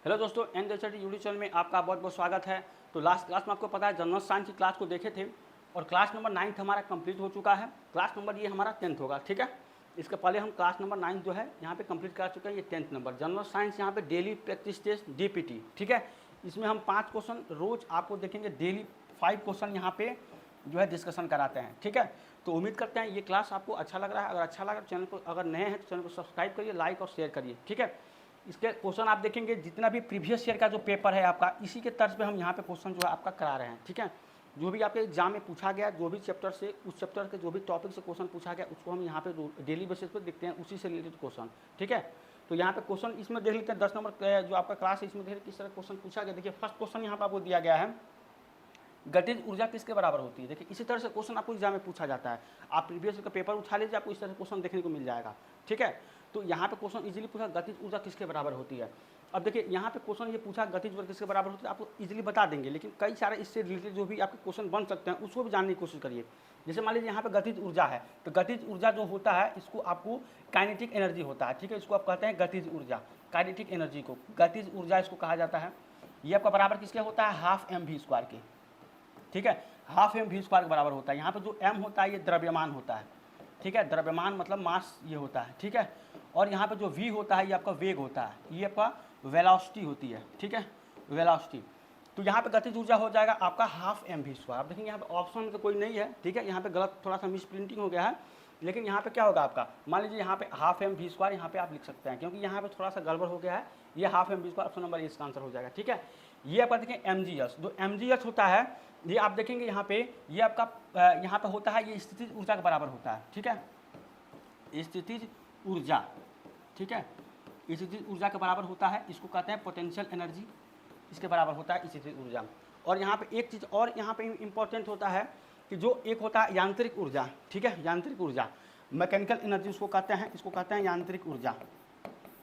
Hello दोस्तों, N जैसे YouTube channel में आपका बहुत बहुत स्वागत है। तो लास्ट क्लास में आपको पता है जनरल साइंस की क्लास को देखे थे और क्लास नंबर 9 हमारा कंप्लीट हो चुका है। क्लास नंबर ये हमारा 10th होगा, ठीक है। इसके पहले हम क्लास नंबर 9 जो है यहाँ पे कंप्लीट कर चुके हैं। ये 10th नंबर जनरल साइंस यहाँ पे डेली प्रैक्टिस टेस्ट DPT, ठीक है। इसमें हम 5 क्वेश्चन रोज आपको देखेंगे, डेली 5 क्वेश्चन यहाँ पे जो है डिस्कशन कराते हैं, ठीक है। तो उम्मीद करते हैं ये क्लास आपको अच्छा लग रहा है। अगर अच्छा लगा चैनल को, अगर नए हैं तो चैनल को सब्सक्राइब करिए, लाइक और शेयर करिए, ठीक है। इसके क्वेश्चन आप देखेंगे, जितना भी प्रीवियस ईयर का जो पेपर है आपका, इसी के तर्ज पे हम यहाँ पे क्वेश्चन जो है आपका करा रहे हैं, ठीक है। जो भी आपके एग्जाम में पूछा गया, जो भी चैप्टर से, उस चैप्टर के जो भी टॉपिक से क्वेश्चन पूछा गया, उसको हम यहाँ पे डेली बेसिस पे देखते हैं, उसी से रिलेटेड क्वेश्चन, ठीक है। तो यहाँ पे क्वेश्चन इसमें देख लेते हैं। 10 नंबर जो आपका क्लास है इसमें देख किस तरह क्वेश्चन पूछा गया। देखिए फर्स्ट क्वेश्चन यहाँ पर आपको दिया गया है, गतिज ऊर्जा किसके बराबर होती है। देखिए इसी तरह से क्वेश्चन आपको एग्जाम में पूछा जाता है। आप प्रीवियस का पेपर उठा लीजिए, आपको इस तरह से क्वेश्चन देखने को मिल जाएगा, ठीक है। तो यहाँ पे क्वेश्चन इजीली पूछा गतिज ऊर्जा किसके बराबर होती है। अब देखिए यहाँ पे क्वेश्चन ये पूछा गतिज ऊर्जा किसके बराबर होती है, आपको इजीली बता देंगे, लेकिन कई सारे इससे रिलेटेड जो भी आपके क्वेश्चन बन सकते हैं उसको भी जानने की कोशिश करिए। जैसे मान लीजिए यहाँ पे गतिज ऊर्जा है, तो गतिज ऊर्जा जो होता है इसको आपको काइनेटिक एनर्जी होता है, ठीक है। इसको आप कहते हैं गतिज ऊर्जा, काइनेटिक एनर्जी को गतिज ऊर्जा इसको कहा जाता है। ये आपका बराबर किसके होता है, हाफ mv² के, ठीक है। हाफ mv² के बराबर होता है। यहाँ पे जो m होता है ये द्रव्यमान होता है, ठीक है। द्रव्यमान मतलब मास ये होता है, ठीक है। और यहाँ पे जो v होता है ये आपका वेग होता है, ये आपका वेलोसिटी होती है, ठीक है, वेलोसिटी। तो यहाँ पे गतिज ऊर्जा हो जाएगा आपका हाफ mv²। आप देखेंगे यहाँ पे ऑप्शन में तो कोई नहीं है, ठीक है। यहाँ पे गलत थोड़ा सा मिस प्रिंटिंग हो गया है, लेकिन यहाँ पे क्या होगा आपका, मान लीजिए यहाँ पे हाफ mv² यहाँ पे आप लिख सकते हैं, क्योंकि यहाँ पे थोड़ा सा गड़बड़ हो गया है। ये half mv², option number A इसका आंसर हो जाएगा, ठीक है। ये आपका देखें mgs, जो mgs होता है ये आप देखेंगे यहाँ पे, ये आपका यहाँ पे होता है, ये स्थितिज ऊर्जा के बराबर होता है, ठीक है। स्थितिज ऊर्जा, ठीक है, स्थितिज ऊर्जा के बराबर होता है। इसको कहते हैं पोटेंशियल एनर्जी, इसके बराबर होता है स्थितिज ऊर्जा। और यहाँ पे एक चीज़ और यहाँ पे इंपॉर्टेंट होता है कि जो एक होता है यांत्रिक ऊर्जा, ठीक है, यांत्रिक ऊर्जा, मैकेनिकल एनर्जी उसको कहते हैं, इसको कहते हैं यांत्रिक ऊर्जा,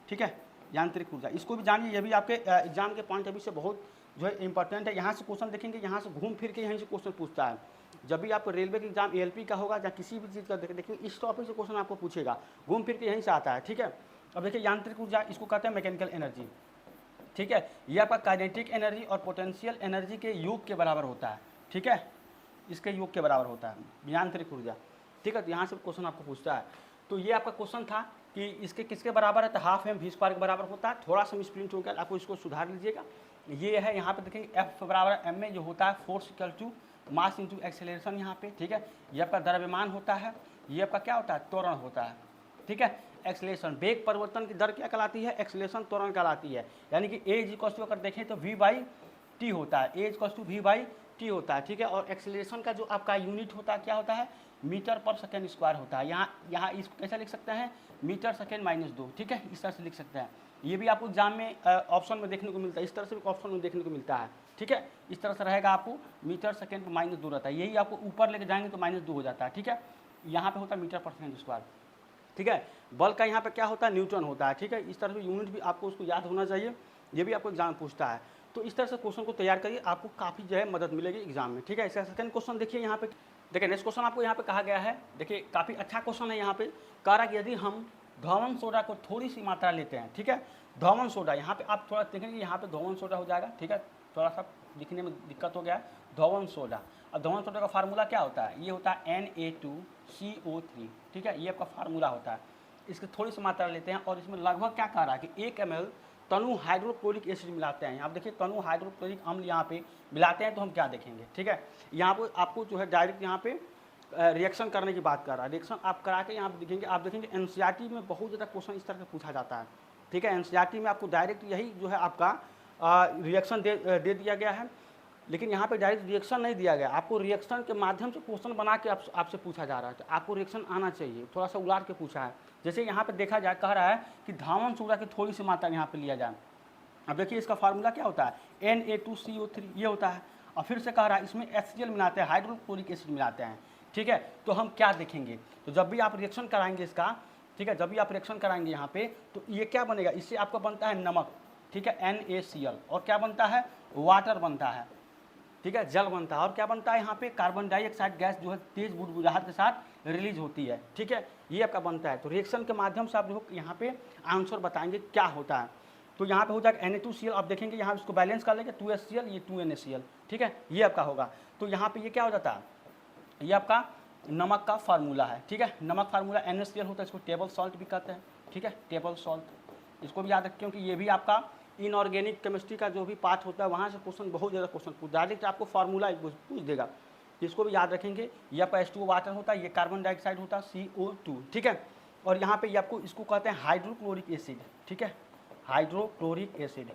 ठीक है, यांत्रिक ऊर्जा। इसको भी जानिए, ये भी आपके एग्जाम के पॉइंट ऑफ व्यू से बहुत जो है इंपॉर्टेंट है। यहाँ से क्वेश्चन देखेंगे, यहाँ से घूम फिर के यहीं से क्वेश्चन पूछता है। जब भी आपको रेलवे के एग्जाम ALP का होगा या किसी भी चीज़ का देखिए, इस टॉपिक से क्वेश्चन आपको पूछेगा, घूम फिर के यहीं से आता है, ठीक है। अब देखिए यांत्रिक ऊर्जा इसको कहते हैं मैकेनिकल एनर्जी, ठीक है। ये आपका काइनेटिक एनर्जी और पोटेंशियल एनर्जी के योग के बराबर होता है, ठीक है, इसके योग के बराबर होता है यांत्रिक ऊर्जा, ठीक है। तो यहाँ से क्वेश्चन आपको पूछता है। तो ये आपका क्वेश्चन था कि इसके किसके बराबर है, तो हाफ mv² के बराबर होता है। थोड़ा सा मिसप्रिंट हो गया, आपको इसको सुधार लीजिएगा। ये है यहाँ पे देखेंगे F बराबर m में जो होता है force equal to mass into acceleration यहाँ पे, ठीक है। ये आपका द्रव्यमान होता है, ये आपका क्या होता है, त्वरण होता है, ठीक है। एक्सेलरेशन, वेग परिवर्तन की दर क्या कहलाती है, एक्सेलरेशन त्वरण कहलाती है। यानी कि A = अगर देखें तो v/t होता है, A = v/t होता है, ठीक है। और एक्सेलरेशन का जो आपका यूनिट होता है क्या होता है, मीटर/सेकंड² होता है। यहाँ इसको कैसे लिख सकते हैं, मीटर/2, ठीक है, इस तरह से लिख सकते हैं। ये भी आपको एग्जाम में ऑप्शन में देखने को मिलता है, इस तरह से भी ऑप्शन में देखने को मिलता है, ठीक है। इस तरह से रहेगा, आपको मीटर/2 रहता है। यही आपको ऊपर लेके जाएंगे तो -2 हो जाता है, ठीक है। यहाँ पे होता है मीटर/सेकंड², ठीक है। बल का यहाँ पे क्या होता है, न्यूटन होता है, ठीक है। इस तरह से यूनिट भी आपको उसको याद होना चाहिए, ये भी आपको एग्जाम पूछता है। तो इस तरह से क्वेश्चन को तैयार करिए, आपको काफ़ी जो है मदद मिलेगी एग्जाम में, ठीक है। इसका सेकंड क्वेश्चन देखिए यहाँ पे, देखिए नेक्स्ट क्वेश्चन आपको यहाँ पे कहा गया है। देखिए काफ़ी अच्छा क्वेश्चन है। यहाँ पे कह रहा है कि यदि हम धौवन सोडा को थोड़ी सी मात्रा लेते हैं, ठीक है, धौवन सोडा, यहाँ पे आप थोड़ा देखेंगे, यहाँ पे धौवन सोडा हो जाएगा, ठीक है। थोड़ा सा लिखने में दिक्कत हो गया है, धौवन सोडा। अब धौवन सोडा का फार्मूला क्या होता है, ये होता है Na2CO3, ठीक है, ये आपका फार्मूला होता है। इसकी थोड़ी सी मात्रा लेते हैं और इसमें लगभग क्या कह रहा है कि 1 ml तनु हाइड्रोक्लोरिक एसिड मिलाते हैं। आप देखिए तनु हाइड्रोक्लोरिक अम्ल यहाँ पे मिलाते हैं, तो हम क्या देखेंगे, ठीक है। यहाँ पर आपको जो है डायरेक्ट यहाँ पे रिएक्शन करने की बात कर रहा है। रिएक्शन आप करा के यहाँ पे देखेंगे, आप देखेंगे NCERT में बहुत ज़्यादा क्वेश्चन इस तरह से पूछा जाता है, ठीक है। NCERT में आपको डायरेक्ट यही जो है आपका रिएक्शन दे दिया गया है, लेकिन यहाँ पे डायरेक्ट रिएक्शन नहीं दिया गया, आपको रिएक्शन के माध्यम से क्वेश्चन बना के आपसे पूछा जा रहा है। तो आपको रिएक्शन आना चाहिए, थोड़ा सा उलाट के पूछा है। जैसे यहाँ पे देखा जाए, कह रहा है कि धावन सोडा की थोड़ी सी मात्रा यहाँ पे लिया जाए। अब देखिए इसका फार्मूला क्या होता है, Na2CO3 ये होता है। और फिर से कह रहा है इसमें HCl मिलाते हैं, हाइड्रोक्लोरिक एसिड मिलाते हैं, ठीक है। तो हम क्या देखेंगे, तो जब भी आप रिएक्शन कराएंगे इसका, ठीक है, जब भी आप रिएक्शन कराएंगे यहाँ पे, तो ये क्या बनेगा, इससे आपका बनता है नमक, ठीक है, NaCl। और क्या बनता है, वाटर बनता है, ठीक है, जल बनता है। और क्या बनता है, यहाँ पे कार्बन डाइऑक्साइड गैस जो है तेज बुदबुदाहट के साथ रिलीज होती है, ठीक है, ये आपका बनता है। तो रिएक्शन के माध्यम से आप जो यहाँ पे आंसर बताएंगे क्या होता है। तो यहाँ पे हो जाएगा Na2Cl। आप देखेंगे यहाँ इसको बैलेंस कर लेंगे 2HCl, ये 2NaCl, ठीक है, ये आपका होगा। तो यहाँ पे ये क्या हो जाता है, ये आपका नमक का फार्मूला है, ठीक है, नमक फार्मूला NaCl होता है, इसको टेबल सॉल्ट भी कहते हैं, ठीक है, टेबल सॉल्ट। इसको भी याद रखें क्योंकि ये भी आपका इनऑर्गेनिक केमिस्ट्री का जो भी पार्ट होता है वहाँ से क्वेश्चन, बहुत ज़्यादा क्वेश्चन पूछ, डायरेक्ट आपको फार्मूला पूछ देगा, इसको भी याद रखेंगे। ये आपका H2O वाटर होता है, ये कार्बन डाइऑक्साइड होता है CO2, ठीक है। और यहाँ पे ये आपको इसको कहते हैं हाइड्रोक्लोरिक एसिड, ठीक है, हाइड्रोक्लोरिक एसिड,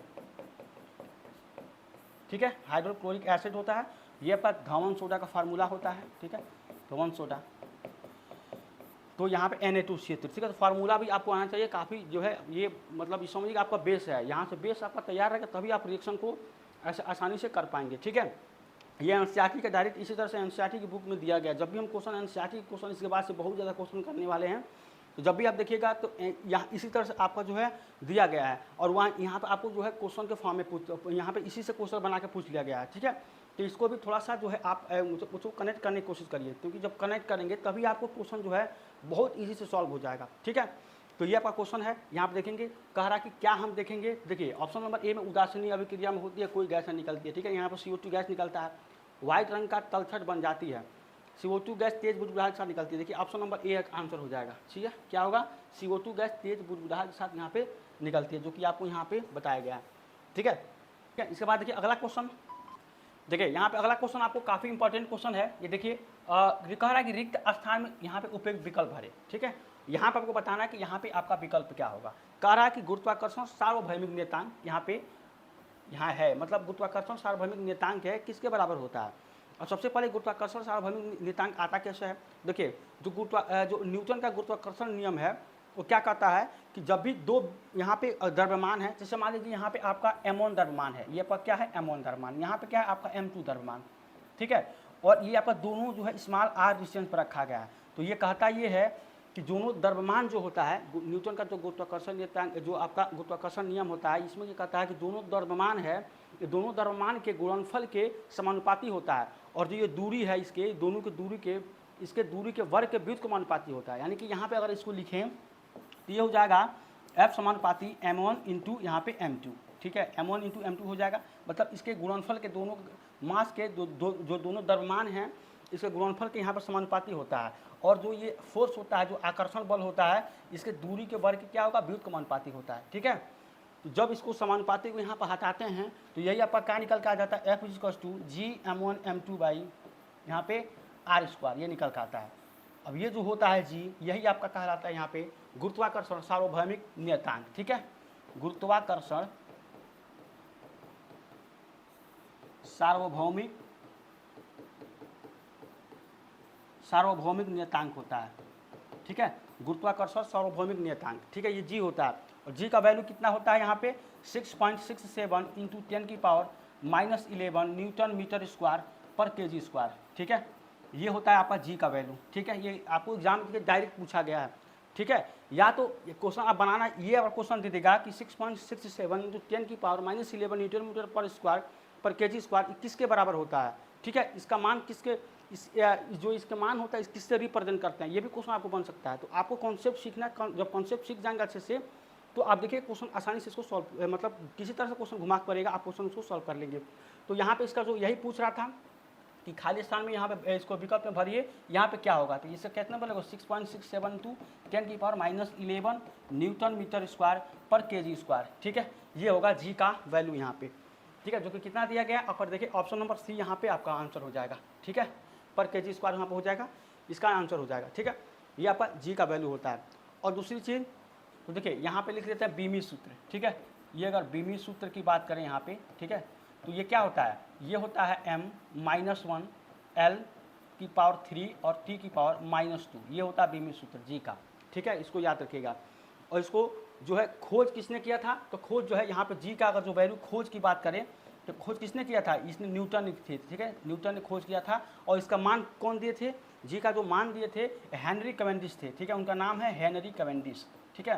ठीक है, हाइड्रोक्लोरिक एसिड होता है। ये आपका धवन सोडा का फार्मूला होता है, ठीक है, धवन सोडा। तो यहाँ पे Na2Cl, ठीक है। तो फार्मूला भी आपको आना चाहिए, काफ़ी जो है ये मतलब इस समझिए आपका बेस है, यहाँ से बेस आपका तैयार रहेगा तभी आप रिएक्शन को ऐसे आसानी से कर पाएंगे, ठीक है। ये एनसीईआरटी का डायरेक्ट इसी तरह से एनसीईआरटी की बुक में दिया गया। जब भी हम क्वेश्चन एनसीईआरटी क्वेश्चन इसके बाद से बहुत ज़्यादा क्वेश्चन करने वाले हैं, तो जब भी आप देखिएगा तो यहाँ इसी तरह से आपका जो है दिया गया है, और वहाँ यहाँ पे आपको जो है क्वेश्चन के फॉर्म में यहाँ पे इसी से क्वेश्चन बना के पूछ लिया गया है, ठीक है। तो इसको भी थोड़ा सा जो है आप उसको कनेक्ट करने की कोशिश करिए, क्योंकि जब कनेक्ट करेंगे तभी आपको क्वेश्चन जो है बहुत ईजी से सॉल्व हो जाएगा, ठीक है। तो ये आपका क्वेश्चन है, यहाँ पर देखेंगे कह रहा कि क्या हम देखेंगे। देखिए ऑप्शन नंबर ए में उदासीनी अभिक्रिया में होती है, कोई गैस नहीं निकलती है, ठीक है। यहाँ पर CO2 गैस निकलता है, व्हाइट रंग का तलछट बन जाती है, CO2 गैस तेज बुदबुदाहट के साथ निकलती है। देखिए ऑप्शन नंबर ए आंसर हो जाएगा, ठीक है। क्या होगा, CO2 गैस तेज बुदबुदाहट के साथ यहाँ पे निकलती है, जो कि आपको यहाँ पे बताया गया है, ठीक है। इसके बाद देखिए अगला क्वेश्चन, देखिए यहाँ पे अगला क्वेश्चन आपको काफ़ी इंपॉर्टेंट क्वेश्चन है। ये देखिए कह रहा है कि रिक्त स्थान में यहाँ पे उपयुक्त विकल्प भरे, ठीक है। यहाँ पर आपको बताना है कि यहाँ पे आपका विकल्प क्या होगा। कह रहा है कि गुरुत्वाकर्षण सार्वभौमिक नियतांक यहाँ है, मतलब गुरुत्वाकर्षण सार्वभौमिक नियतांक है, किसके बराबर होता है। और सबसे पहले गुरुत्वाकर्षण सार्वभौमिक नियतांक आता कैसे है। देखिए जो न्यूटन का गुरुत्वाकर्षण नियम है वो क्या कहता है कि जब भी दो यहाँ पे द्रव्यमान है, जैसे मान लीजिए यहाँ पे आपका M1 द्रव्यमान है, ये पर क्या है M1 द्रव्यमान, यहाँ पे क्या है आपका M2 द्रव्यमान, ठीक है। और ये आपका दोनों जो है स्मॉल r डिस्टेंस पर रखा गया है। तो ये कहता ये है कि दोनों द्रव्यमान जो होता है, न्यूटन का जो गुरुत्वाकर्षण नियतांक जो आपका गुरुत्वाकर्षण नियम होता है, इसमें ये कहता है कि दोनों द्रव्यमान है, ये दोनों द्रव्यमान के गुणनफल के समानुपाती होता है, और जो ये दूरी है इसके दोनों की दूरी के इसके दूरी के वर्ग के व्युत्क्रमानुपाती होता है। यानी कि यहाँ पे अगर इसको लिखें तो ये हो जाएगा F समानुपाती M1 इंटू यहाँ पे M2, ठीक है, M1 इंटू M2 हो जाएगा। मतलब इसके गुणनफल के दोनों मास के जो दोनों द्रव्यमान हैं इसके गुणनफल के यहाँ पर समानुपाती होता है, और जो ये फोर्स होता है, जो आकर्षण बल होता है, इसके दूरी के वर्ग क्या होगा, व्युत्क्रमानुपाती होता है, ठीक है। तो जब इसको समानुपाती को यहाँ पर हटाते हैं तो यही आपका क्या निकल के आ जाता है, F = G(m1m2) बाई यहाँ पे r², ये निकल के आता है। अब ये जो होता है G, यही आपका कहलाता है यहाँ पे गुरुत्वाकर्षण सार्वभौमिक नियतांक, ठीक है, गुरुत्वाकर्षण सार्वभौमिक नियतांक होता है, ठीक है, गुरुत्वाकर्षण सार्वभौमिक नियतांक, ठीक है, ये G होता है। और G का वैल्यू कितना होता है यहाँ पे 6.67 इंटू 10⁻⁻11 न्यूटन मीटर स्क्वायर पर kg², ठीक है, ये होता है आपका G का वैल्यू, ठीक है। ये आपको एग्जाम के डायरेक्ट पूछा गया है, ठीक है। या तो ये क्वेश्चन आप बनाना, ये अगर क्वेश्चन दे देगा कि 6.67 इंटू 10⁻⁻11 न्यूटन मीटर पर स्क्वायर पर kg² किसके बराबर होता है, ठीक है, इसका मान किसके जो इसका मान होता है किससे रिप्रेजेंट करते हैं, ये भी क्वेश्चन आपको बन सकता है। तो आपको कॉन्सेप्ट सीखना, जब कॉन्सेप्ट सीख जाएंगे अच्छे से तो आप देखिए क्वेश्चन आसानी से इसको सॉल्व, मतलब किसी तरह से क्वेश्चन घुमा पड़ेगा, आप क्वेश्चन उसको सॉल्व कर लेंगे। तो यहाँ पे इसका जो यही पूछ रहा था कि खाली स्थान में यहाँ पे इसको विकल्प में भरिए, यहाँ पे क्या होगा। तो इससे कितना बनेगा 6.67 टू 10⁻⁻11 न्यूटन मीटर स्क्वायर पर kg², ठीक है, ये होगा G का वैल्यू यहाँ पे, ठीक है, जो कि कितना दिया गया। और देखिए ऑप्शन नंबर C यहाँ पे आपका आंसर हो जाएगा, ठीक है, पर kg² यहाँ पे हो जाएगा, इसका आंसर हो जाएगा, ठीक है, ये आपका G का वैल्यू होता है। और दूसरी चीज़ तो देखिए यहाँ पे लिख लेते हैं बीमी सूत्र, ठीक है, ये अगर बीमी सूत्र की बात करें यहाँ पे, ठीक है, तो ये क्या होता है, ये होता है m-1 L⁻³ और T⁻², ये होता है बीमी सूत्र G का, ठीक है, इसको याद रखिएगा। और इसको जो है खोज किसने किया था, तो खोज जो है यहाँ पे G का अगर जो वैल्यू खोज की बात करें तो खोज किसने किया था, इसने न्यूटन ने थी, ठीक है, न्यूटन ने खोज किया था। और इसका मान कौन दिए थे, G का जो मान दिए थे हेनरी कैवेंडिश थे, ठीक है, उनका नाम है हेनरी कैवेंडिश, ठीक है,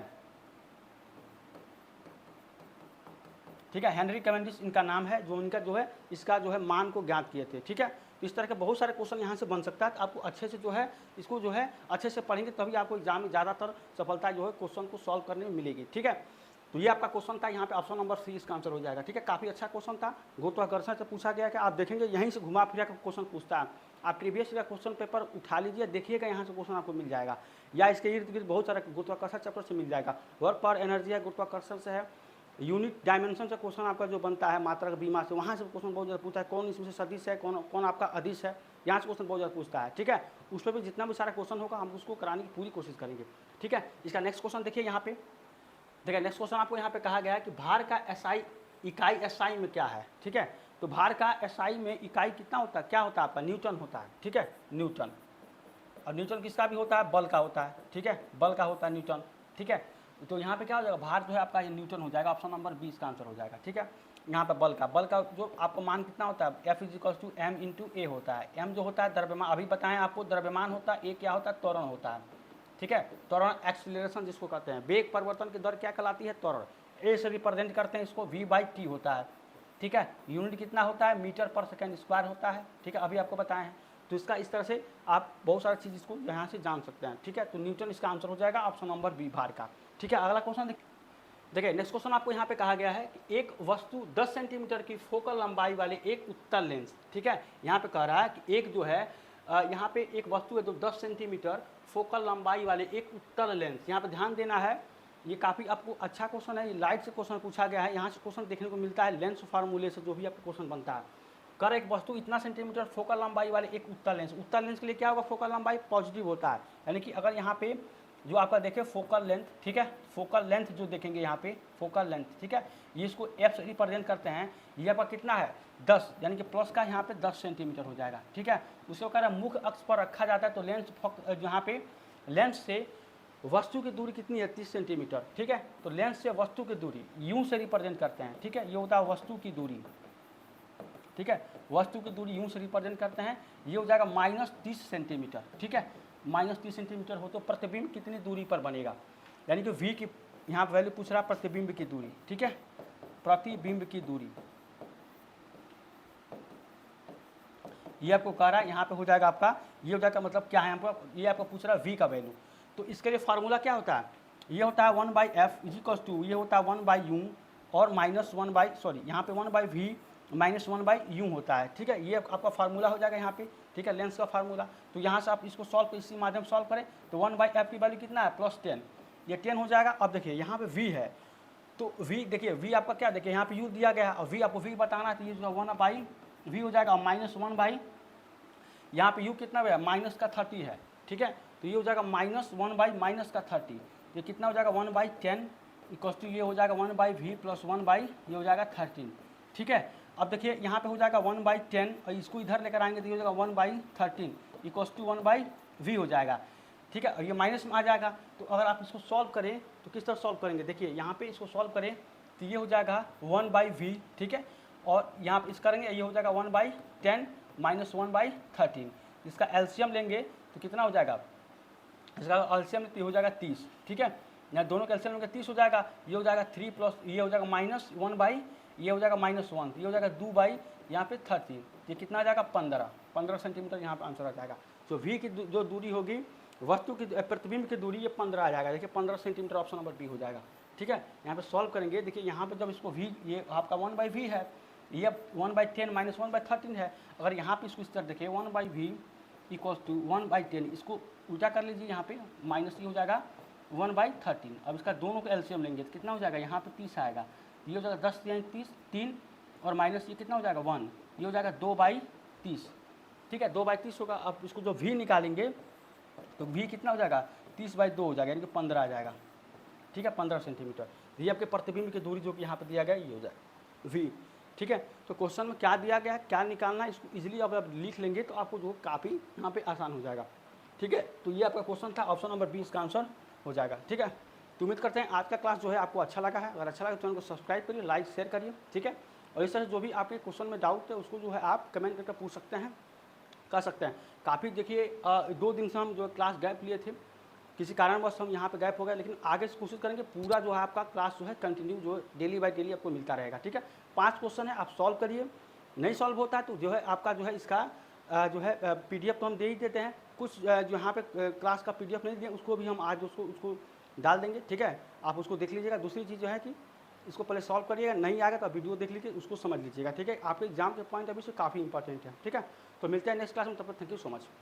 ठीक है, हेनरी कैवेंडिश इनका नाम है, जो इनका जो है इसका जो है मान को ज्ञात किए थे, ठीक है। तो इस तरह के बहुत सारे क्वेश्चन यहाँ से बन सकता है। तो आपको अच्छे से जो है इसको जो है अच्छे से पढ़ेंगे तभी आपको एग्जाम में ज़्यादातर सफलता जो है क्वेश्चन को सॉल्व करने में मिलेगी, ठीक है। तो ये आपका क्वेश्चन था, यहाँ पे ऑप्शन नंबर सी इसका आंसर हो जाएगा। ठीक है, काफ़ी अच्छा क्वेश्चन था, गुरुत्वाकर्षण से पूछा गया कि आप देखेंगे यहीं से घुमा फिरा कर क्वेश्चन पूछता है। आप प्रीवियस ईयर क्वेश्चन पेपर उठा लीजिए, देखिएगा यहाँ से क्वेश्चन आपको मिल जाएगा, या इसके इर्द गिर्द बहुत सारे गुरुत्वाकर्षण चैप्टर से मिल जाएगा। वर्क पर एनर्जी है, गुरुत्वाकर्षण से है, यूनिट डायमेंशन से क्वेश्चन आपका जो बनता है मात्रा का बीमा से, वहाँ से क्वेश्चन बहुत ज़्यादा पूछता है, कौन इसमें से सदिश है, कौन आपका अदिश है, यहाँ से क्वेश्चन बहुत ज़्यादा पूछता है। ठीक है, उस पर भी जितना भी सारा क्वेश्चन होगा हम उसको कराने की पूरी कोशिश करेंगे। ठीक है, इसका नेक्स्ट क्वेश्चन देखिए यहाँ पे, देखिए नेक्स्ट क्वेश्चन आपको यहाँ पे कहा गया है कि भार का एसआई इकाई एसआई में क्या है। ठीक है, तो भार का एसआई में इकाई कितना होता है, क्या होता है आपका, न्यूटन होता है। ठीक है, न्यूटन, और न्यूटन किसका भी होता है, बल का होता है। ठीक है, बल का होता है न्यूटन। ठीक है, तो यहाँ पे क्या हो जाएगा, भार जो है आपका ये न्यूटन हो जाएगा, ऑप्शन नंबर 20 का आंसर हो जाएगा। ठीक है, यहाँ पे बल का जो आपको मान कितना होता है, F = m × a होता है। m जो होता है द्रव्यमान, अभी बताएं आपको, द्रव्यमान होता है, a क्या होता है, त्वरण होता है। ठीक है, त्वरण एक्सीलरेशन जिसको कहते हैं, वेग परिवर्तन की दर क्या कहलाती है, त्वरण। a से रिप्रेजेंट करते हैं इसको, v/t होता है। ठीक है, यूनिट कितना होता है, मीटर/सेकंड² होता है। ठीक है, अभी आपको बताए हैं, तो इसका इस तरह से आप बहुत सारी चीज़ इसको यहाँ से जान सकते हैं। ठीक है, तो न्यूटन इसका आंसर हो जाएगा, ऑप्शन नंबर बी भार का। ठीक है, अगला क्वेश्चन देखिए, नेक्स्ट क्वेश्चन आपको यहाँ पे कहा गया है कि एक वस्तु 10 सेंटीमीटर की फोकल लंबाई वाले एक उत्तल लेंस, ठीक है, यहाँ पे कह रहा है कि एक जो है यहाँ पे एक वस्तु है जो 10 सेंटीमीटर फोकल लंबाई वाले एक उत्तल लेंस, यहाँ पे ध्यान देना है, ये काफ़ी आपको अच्छा क्वेश्चन है, ये लाइट से क्वेश्चन पूछा गया है, यहाँ से क्वेश्चन देखने को मिलता है लेंस फार्मूले से जो भी आपको क्वेश्चन बनता है। कर एक वस्तु इतना सेंटीमीटर फोकल लंबाई वाले एक उत्तल लेंस के लिए क्या होगा, फोकल लंबाई पॉजिटिव होता है, यानी कि अगर यहाँ पे जो आपका देखें फोकल लेंथ, ठीक है, फोकल लेंथ जो देखेंगे यहाँ पे फोकल लेंथ, ठीक है, ये इसको एफ से रिप्रेजेंट करते हैं, ये आपका कितना है 10, यानी कि प्लस का यहाँ पे 10 सेंटीमीटर हो जाएगा। ठीक है, उसको कह रहा है मुख्य अक्ष पर रखा जाता है, तो लेंस यहाँ पे लेंस से वस्तु की दूरी कितनी है, 30 सेंटीमीटर। ठीक है, तो लेंस से वस्तु की दूरी यूं से रिप्रेजेंट करते हैं। ठीक है, ये होता है वस्तु की दूरी। ठीक है, वस्तु की दूरी यूं से रिप्रेजेंट करते हैं, ये हो जाएगा -30 सेंटीमीटर। ठीक है, -30 सेंटीमीटर हो तो प्रतिबिंब कितनी दूरी पर बनेगा, यानी कि v की यहाँ पर वैल्यू पूछ रहा है प्रतिबिंब की दूरी। ठीक है, प्रतिबिंब की दूरी ये आपको कह रहा है, यहाँ पे हो जाएगा आपका, ये हो जाएगा मतलब क्या है आपको, ये आपको पूछ रहा है v का वैल्यू, तो इसके लिए फार्मूला क्या होता है, ये होता है 1/f = ये होता है 1/u और यहाँ पे 1/v -1/u होता है। ठीक है, ये आपका फार्मूला हो जाएगा यहाँ पे। ठीक है, लेंस का फार्मूला, तो यहाँ से आप इसको सॉल्व इसी माध्यम सॉल्व करें, तो 1/f की वैल्यू कितना है, +10, ये 10 हो जाएगा। अब देखिए यहाँ पे v है, तो v देखिए v आपका क्या, देखिए यहाँ पे u दिया गया है और v आपको v बताना है, तो ये जो 1/v हो जाएगा, -1/, यहाँ पे u कितना है, -30 है। ठीक है, तो ये हो जाएगा -1/-30, ये कितना हो जाएगा 1/10 = ये हो जाएगा 1/v + 1/, ये हो जाएगा 13। ठीक है, अब देखिए यहाँ पे हो जाएगा 1/10 और इसको इधर लेकर आएंगे तो ये हो जाएगा 1/13 = 1/v हो जाएगा। ठीक है, और ये माइनस में आ जाएगा, तो अगर आप इसको सॉल्व करें तो किस तरह सॉल्व करेंगे, देखिए यहाँ पे इसको सॉल्व करें तो ये हो जाएगा 1/v। ठीक है, और यहाँ पे इस करेंगे, ये हो जाएगा 1/10 - 1/13, इसका एलसीएम लेंगे तो कितना हो जाएगा, इसका एलसीएम तो हो जाएगा 30। ठीक है, यहाँ दोनों का एलसीएम लेंगे 30 हो जाएगा, ये हो जाएगा 3 + ये हो जाएगा -1/, ये हो जाएगा -1, ये हो जाएगा 2/, यहाँ पे 13, ये कितना आ जाएगा 15 सेंटीमीटर यहाँ पे आंसर आ जाएगा। तो v की जो दूरी होगी वस्तु की प्रतिबिंब की दूरी ये 15 आ जाएगा, देखिए 15 सेंटीमीटर, ऑप्शन नंबर बी हो जाएगा। ठीक है, यहाँ पे सॉल्व करेंगे, देखिए यहाँ पे जब इसको v, ये आपका 1/v है, ये 1/10 - 1/13 है, अगर यहाँ पे इसको इस तरह देखिए 1/v = 1/10, इसको उल्टा कर लीजिए, यहाँ पे माइनस ये हो जाएगा 1/13। अब इसका दोनों का एलसीएम लेंगे तो कितना हो जाएगा, यहाँ पे 30 आएगा, ये हो जाएगा 10 × 30 3 और माइनस ये कितना हो जाएगा 1, ये हो जाएगा 2/30। ठीक है, 2/30 होगा। अब इसको जो v निकालेंगे तो v कितना हो जाएगा 30/2 हो जाएगा, यानी कि 15 आ जाएगा। ठीक है, 15 सेंटीमीटर, ये आपके प्रतिबिंब की दूरी जो कि यहाँ पे दिया गया ये हो जाएगा v। ठीक है, तो क्वेश्चन में क्या दिया गया है, क्या निकालना है, इसको इजीली अगर आप लिख लेंगे तो आपको जो काफ़ी यहाँ पे आसान हो जाएगा। ठीक है, तो ये आपका क्वेश्चन था, ऑप्शन नंबर 20 का आंसर हो जाएगा। ठीक है, तो उम्मीद करते हैं आज का क्लास जो है आपको अच्छा लगा है, अगर अच्छा लगा तो चैनल को सब्सक्राइब करिए, लाइक शेयर करिए। ठीक है, और इस तरह जो भी आपके क्वेश्चन में डाउट है उसको जो है आप कमेंट करके पूछ सकते हैं, कर सकते हैं। काफ़ी देखिए 2 दिन से हम जो क्लास गैप लिए थे, किसी कारणवश हम यहाँ पे गैप हो गए, लेकिन आगे से कोशिश करेंगे पूरा जो है आपका क्लास जो है कंटिन्यू जो डेली बाय डेली आपको मिलता रहेगा। ठीक है, 5 क्वेश्चन है, आप सॉल्व करिए, नहीं सॉल्व होता है तो जो है आपका जो है इसका जो है PDF तो हम दे ही देते हैं, कुछ जो यहाँ पे क्लास का PDF नहीं दिए उसको भी हम आज उसको डाल देंगे, ठीक है। आप उसको देख लीजिएगा। दूसरी चीज़ जो है कि इसको पहले सॉल्व करिएगा, नहीं आएगा तो वीडियो देख लीजिए, उसको समझ लीजिएगा, ठीक है। आपके एग्जाम के पॉइंट अभी से काफ़ी इंपॉर्टेंट है, ठीक है। तो मिलते हैं नेक्स्ट क्लास में, तब तक थैंक यू सो मच।